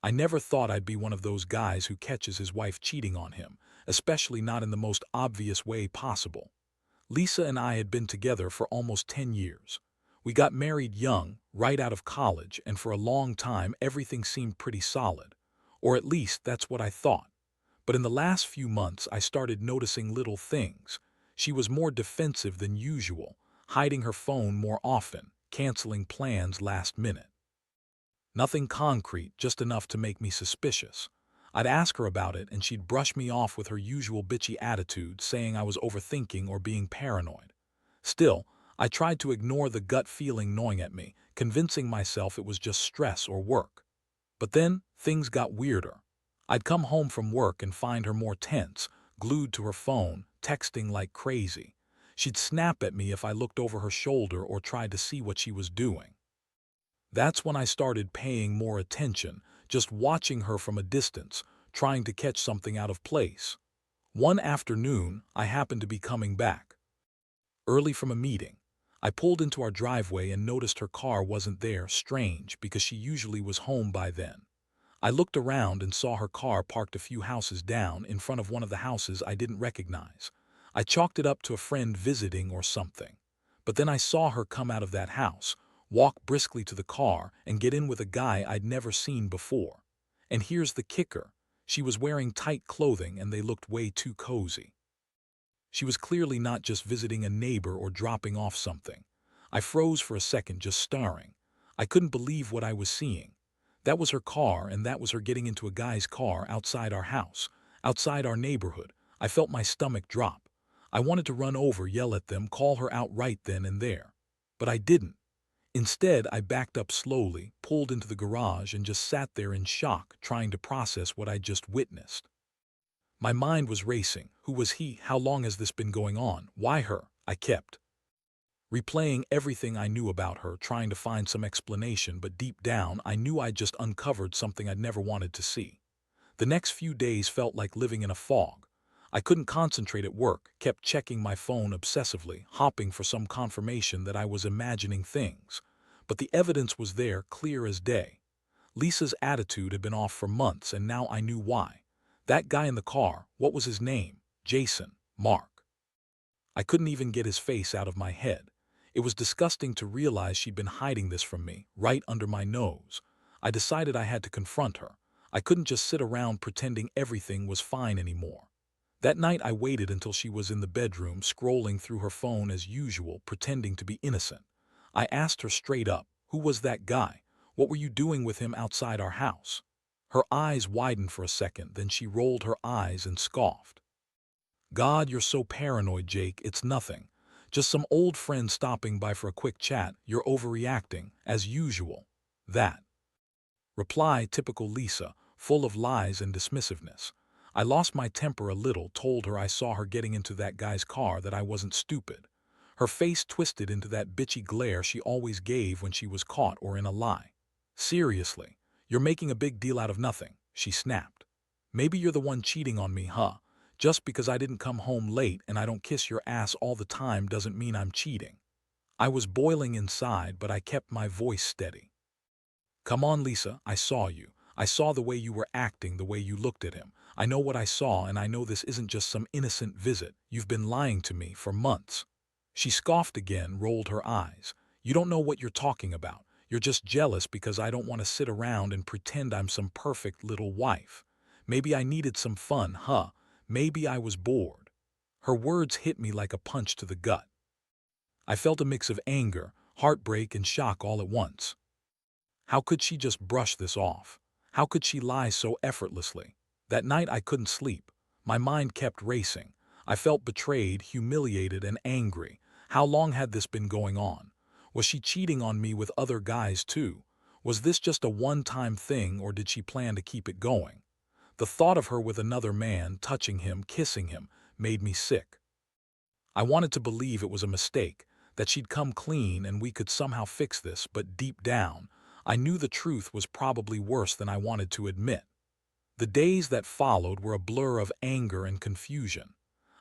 I never thought I'd be one of those guys who catches his wife cheating on him, especially not in the most obvious way possible. Lisa and I had been together for almost 10 years. We got married young, right out of college, and for a long time everything seemed pretty solid. Or at least that's what I thought. But in the last few months I started noticing little things. She was more defensive than usual, hiding her phone more often, canceling plans last minute. Nothing concrete, just enough to make me suspicious. I'd ask her about it and she'd brush me off with her usual bitchy attitude, saying I was overthinking or being paranoid. Still, I tried to ignore the gut feeling gnawing at me, convincing myself it was just stress or work. But then, things got weirder. I'd come home from work and find her more tense, glued to her phone, texting like crazy. She'd snap at me if I looked over her shoulder or tried to see what she was doing. That's when I started paying more attention, just watching her from a distance, trying to catch something out of place. One afternoon, I happened to be coming back early from a meeting. I pulled into our driveway and noticed her car wasn't there, strange, because she usually was home by then. I looked around and saw her car parked a few houses down in front of one of the houses I didn't recognize. I chalked it up to a friend visiting or something. But then I saw her come out of that house, walk briskly to the car, and get in with a guy I'd never seen before. And here's the kicker. She was wearing tight clothing and they looked way too cozy. She was clearly not just visiting a neighbor or dropping off something. I froze for a second, just staring. I couldn't believe what I was seeing. That was her car, and that was her getting into a guy's car outside our house, outside our neighborhood. I felt my stomach drop. I wanted to run over, yell at them, call her out right then and there. But I didn't. Instead, I backed up slowly, pulled into the garage, and just sat there in shock, trying to process what I'd just witnessed. My mind was racing. Who was he? How long has this been going on? Why her? I kept replaying everything I knew about her, trying to find some explanation, but deep down, I knew I'd just uncovered something I'd never wanted to see. The next few days felt like living in a fog. I couldn't concentrate at work, kept checking my phone obsessively, hoping for some confirmation that I was imagining things. But the evidence was there, clear as day. Lisa's attitude had been off for months, and now I knew why. That guy in the car, what was his name? Jason, Mark. I couldn't even get his face out of my head. It was disgusting to realize she'd been hiding this from me, right under my nose. I decided I had to confront her. I couldn't just sit around pretending everything was fine anymore. That night I waited until she was in the bedroom, scrolling through her phone as usual, pretending to be innocent. I asked her straight up, who was that guy? What were you doing with him outside our house? Her eyes widened for a second, then she rolled her eyes and scoffed. God, you're so paranoid, Jake. It's nothing. Just some old friend stopping by for a quick chat. You're overreacting, as usual. That reply, typical Lisa, full of lies and dismissiveness. I lost my temper a little, told her I saw her getting into that guy's car, that I wasn't stupid. Her face twisted into that bitchy glare she always gave when she was caught or in a lie. Seriously, you're making a big deal out of nothing, she snapped. Maybe you're the one cheating on me, huh? Just because I didn't come home late and I don't kiss your ass all the time doesn't mean I'm cheating. I was boiling inside, but I kept my voice steady. Come on, Lisa, I saw you. I saw the way you were acting, the way you looked at him. I know what I saw, and I know this isn't just some innocent visit. You've been lying to me for months. She scoffed again, rolled her eyes. You don't know what you're talking about. You're just jealous because I don't want to sit around and pretend I'm some perfect little wife. Maybe I needed some fun, huh? Maybe I was bored. Her words hit me like a punch to the gut. I felt a mix of anger, heartbreak, and shock all at once. How could she just brush this off? How could she lie so effortlessly? That night I couldn't sleep. My mind kept racing. I felt betrayed, humiliated, and angry. How long had this been going on? Was she cheating on me with other guys too? Was this just a one-time thing, or did she plan to keep it going? The thought of her with another man, touching him, kissing him, made me sick. I wanted to believe it was a mistake, that she'd come clean and we could somehow fix this, but deep down, I knew the truth was probably worse than I wanted to admit. The days that followed were a blur of anger and confusion.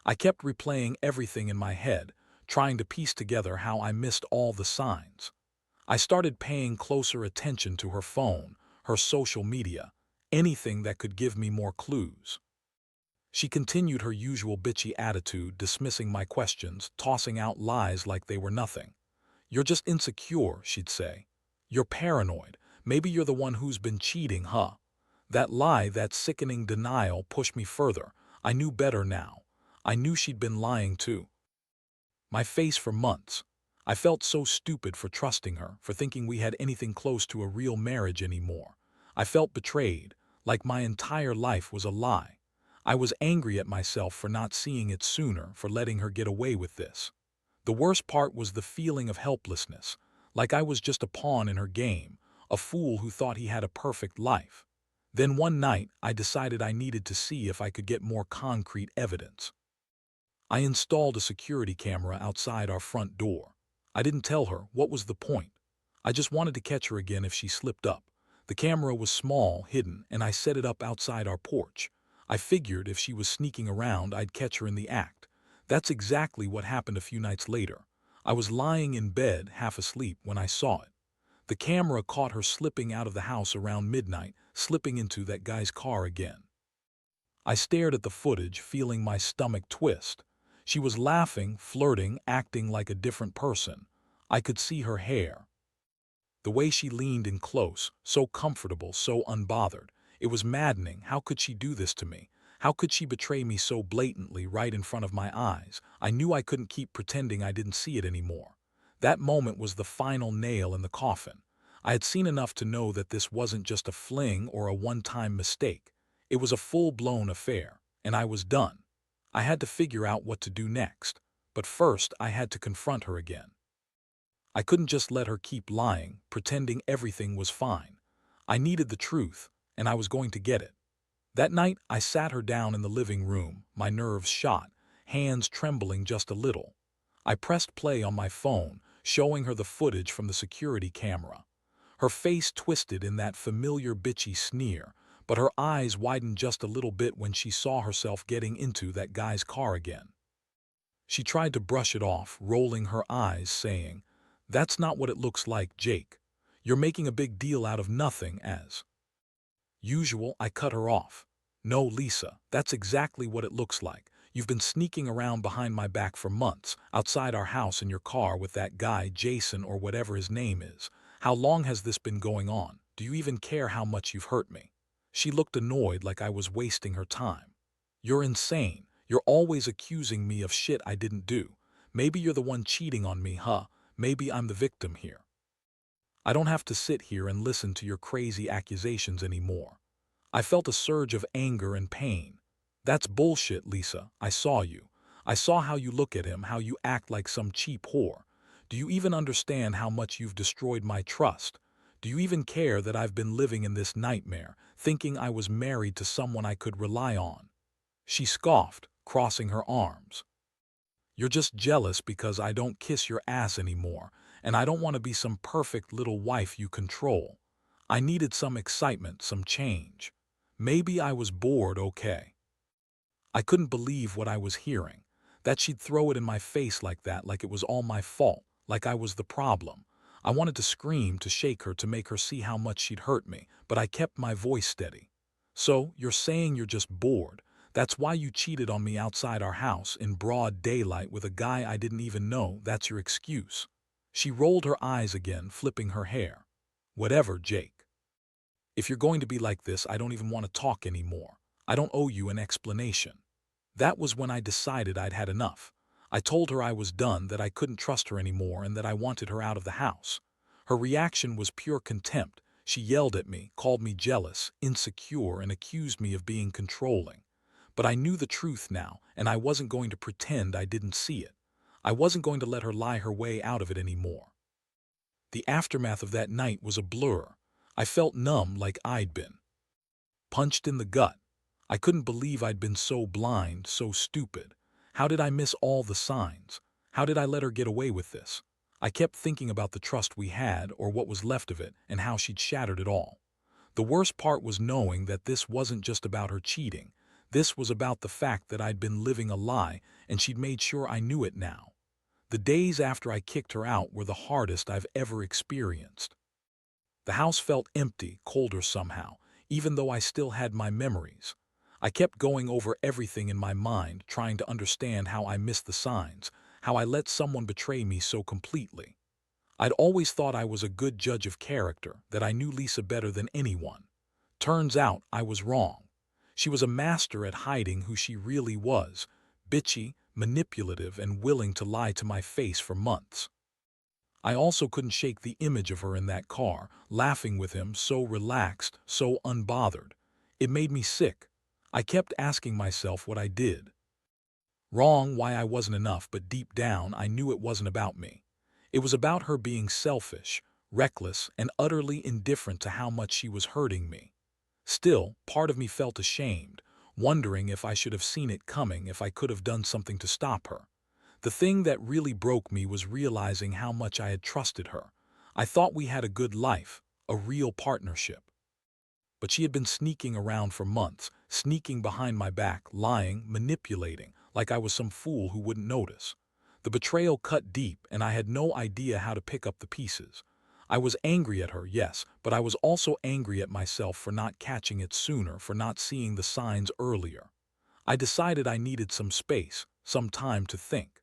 I kept replaying everything in my head, trying to piece together how I missed all the signs. I started paying closer attention to her phone, her social media, anything that could give me more clues. She continued her usual bitchy attitude, dismissing my questions, tossing out lies like they were nothing. "You're just insecure," she'd say. "You're paranoid. Maybe you're the one who's been cheating, huh?" That lie, that sickening denial pushed me further. I knew better now. I knew she'd been lying too. My face for months. I felt so stupid for trusting her, for thinking we had anything close to a real marriage anymore. I felt betrayed, like my entire life was a lie. I was angry at myself for not seeing it sooner, for letting her get away with this. The worst part was the feeling of helplessness, like I was just a pawn in her game, a fool who thought he had a perfect life. Then one night, I decided I needed to see if I could get more concrete evidence. I installed a security camera outside our front door. I didn't tell her. What was the point? I just wanted to catch her again if she slipped up. The camera was small, hidden, and I set it up outside our porch. I figured if she was sneaking around, I'd catch her in the act. That's exactly what happened a few nights later. I was lying in bed, half asleep, when I saw it. The camera caught her slipping out of the house around midnight, slipping into that guy's car again. I stared at the footage, feeling my stomach twist. She was laughing, flirting, acting like a different person. I could see her hair. The way she leaned in close, so comfortable, so unbothered. It was maddening. How could she do this to me? How could she betray me so blatantly right in front of my eyes? I knew I couldn't keep pretending I didn't see it anymore. That moment was the final nail in the coffin. I had seen enough to know that this wasn't just a fling or a one-time mistake. It was a full-blown affair, and I was done. I had to figure out what to do next, but first I had to confront her again. I couldn't just let her keep lying, pretending everything was fine. I needed the truth, and I was going to get it. That night, I sat her down in the living room, my nerves shot, hands trembling just a little. I pressed play on my phone, showing her the footage from the security camera. Her face twisted in that familiar bitchy sneer, but her eyes widened just a little bit when she saw herself getting into that guy's car again. She tried to brush it off, rolling her eyes, saying, "That's not what it looks like, Jake. You're making a big deal out of nothing." As usual, I cut her off. "No, Lisa, that's exactly what it looks like. You've been sneaking around behind my back for months, outside our house in your car with that guy, Jason or whatever his name is. How long has this been going on? Do you even care how much you've hurt me?" She looked annoyed, like I was wasting her time. "You're insane. You're always accusing me of shit I didn't do. Maybe you're the one cheating on me, huh? Maybe I'm the victim here. I don't have to sit here and listen to your crazy accusations anymore." I felt a surge of anger and pain. "That's bullshit, Lisa. I saw you. I saw how you look at him, how you act like some cheap whore. Do you even understand how much you've destroyed my trust? Do you even care that I've been living in this nightmare, thinking I was married to someone I could rely on?" She scoffed, crossing her arms. "You're just jealous because I don't kiss your ass anymore, and I don't want to be some perfect little wife you control. I needed some excitement, some change. Maybe I was bored, okay." I couldn't believe what I was hearing. That she'd throw it in my face like that, like it was all my fault, like I was the problem. I wanted to scream, to shake her, to make her see how much she'd hurt me, but I kept my voice steady. "So, you're saying you're just bored. That's why you cheated on me outside our house in broad daylight with a guy I didn't even know. That's your excuse." She rolled her eyes again, flipping her hair. "Whatever, Jake. If you're going to be like this, I don't even want to talk anymore. I don't owe you an explanation." That was when I decided I'd had enough. I told her I was done, that I couldn't trust her anymore, and that I wanted her out of the house. Her reaction was pure contempt. She yelled at me, called me jealous, insecure, and accused me of being controlling. But I knew the truth now, and I wasn't going to pretend I didn't see it. I wasn't going to let her lie her way out of it anymore. The aftermath of that night was a blur. I felt numb, like I'd been punched in the gut. I couldn't believe I'd been so blind, so stupid. How did I miss all the signs? How did I let her get away with this? I kept thinking about the trust we had, or what was left of it, and how she'd shattered it all. The worst part was knowing that this wasn't just about her cheating. This was about the fact that I'd been living a lie, and she'd made sure I knew it now. The days after I kicked her out were the hardest I've ever experienced. The house felt empty, colder somehow. even though I still had my memories. I kept going over everything in my mind, trying to understand how I missed the signs, how I let someone betray me so completely. I'd always thought I was a good judge of character, that I knew Lisa better than anyone. Turns out I was wrong. She was a master at hiding who she really was, bitchy, manipulative, and willing to lie to my face for months. I also couldn't shake the image of her in that car, laughing with him, so relaxed, so unbothered. It made me sick. I kept asking myself what I did wrong, why I wasn't enough, but deep down I knew it wasn't about me. It was about her being selfish, reckless, and utterly indifferent to how much she was hurting me. Still, part of me felt ashamed, wondering if I should have seen it coming, if I could have done something to stop her. The thing that really broke me was realizing how much I had trusted her. I thought we had a good life, a real partnership. But she had been sneaking around for months, sneaking behind my back, lying, manipulating, like I was some fool who wouldn't notice. The betrayal cut deep, and I had no idea how to pick up the pieces. I was angry at her, yes, but I was also angry at myself for not catching it sooner, for not seeing the signs earlier. I decided I needed some space, some time to think.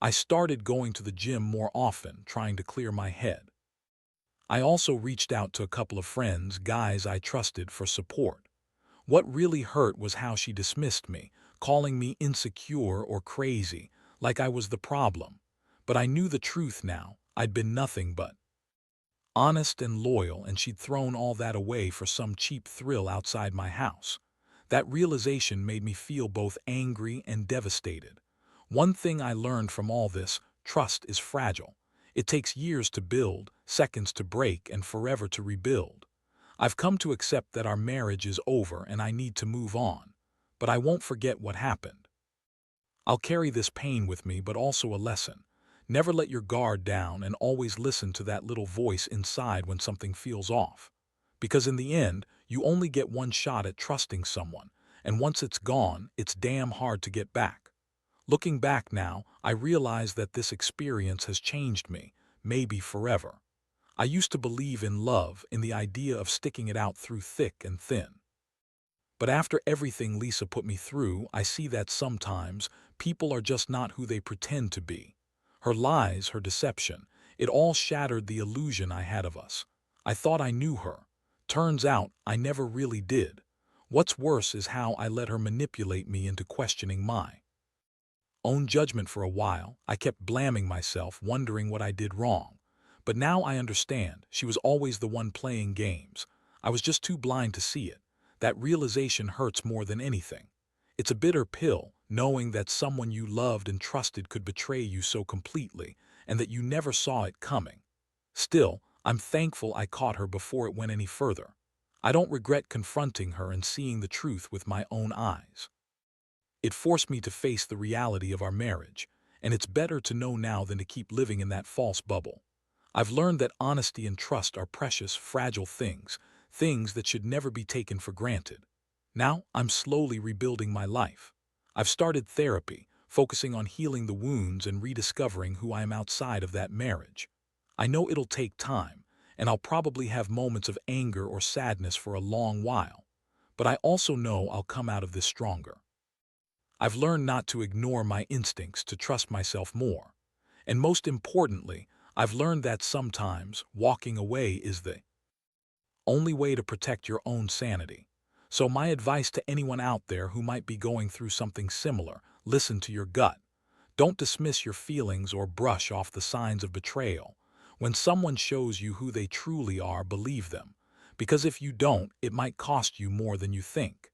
I started going to the gym more often, trying to clear my head. I also reached out to a couple of friends, guys I trusted, for support. What really hurt was how she dismissed me, calling me insecure or crazy, like I was the problem. But I knew the truth now. I'd been nothing but honest and loyal, and she'd thrown all that away for some cheap thrill outside my house. That realization made me feel both angry and devastated. One thing I learned from all this: trust is fragile. It takes years to build, seconds to break, and forever to rebuild. I've come to accept that our marriage is over and I need to move on. But I won't forget what happened. I'll carry this pain with me, but also a lesson. Never let your guard down, and always listen to that little voice inside when something feels off. Because in the end, you only get one shot at trusting someone, and once it's gone, it's damn hard to get back. Looking back now, I realize that this experience has changed me, maybe forever. I used to believe in love, in the idea of sticking it out through thick and thin. But after everything Lisa put me through, I see that sometimes people are just not who they pretend to be. Her lies, her deception, it all shattered the illusion I had of us. I thought I knew her. Turns out I never really did. What's worse is how I let her manipulate me into questioning my own judgment. For a while, I kept blaming myself, wondering what I did wrong. But now I understand. She was always the one playing games. I was just too blind to see it. That realization hurts more than anything. It's a bitter pill, knowing that someone you loved and trusted could betray you so completely, and that you never saw it coming. Still, I'm thankful I caught her before it went any further. I don't regret confronting her and seeing the truth with my own eyes. It forced me to face the reality of our marriage, and it's better to know now than to keep living in that false bubble. I've learned that honesty and trust are precious, fragile things, things that should never be taken for granted. Now, I'm slowly rebuilding my life. I've started therapy, focusing on healing the wounds and rediscovering who I am outside of that marriage. I know it'll take time, and I'll probably have moments of anger or sadness for a long while. But I also know I'll come out of this stronger. I've learned not to ignore my instincts, to trust myself more. And most importantly, I've learned that sometimes walking away is the only way to protect your own sanity. So my advice to anyone out there who might be going through something similar: listen to your gut. Don't dismiss your feelings or brush off the signs of betrayal. When someone shows you who they truly are, believe them. Because if you don't, it might cost you more than you think.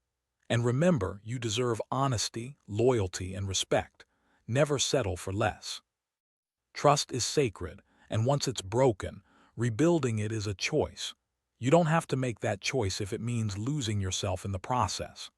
And remember, you deserve honesty, loyalty, and respect. Never settle for less. Trust is sacred, and once it's broken, rebuilding it is a choice. You don't have to make that choice if it means losing yourself in the process.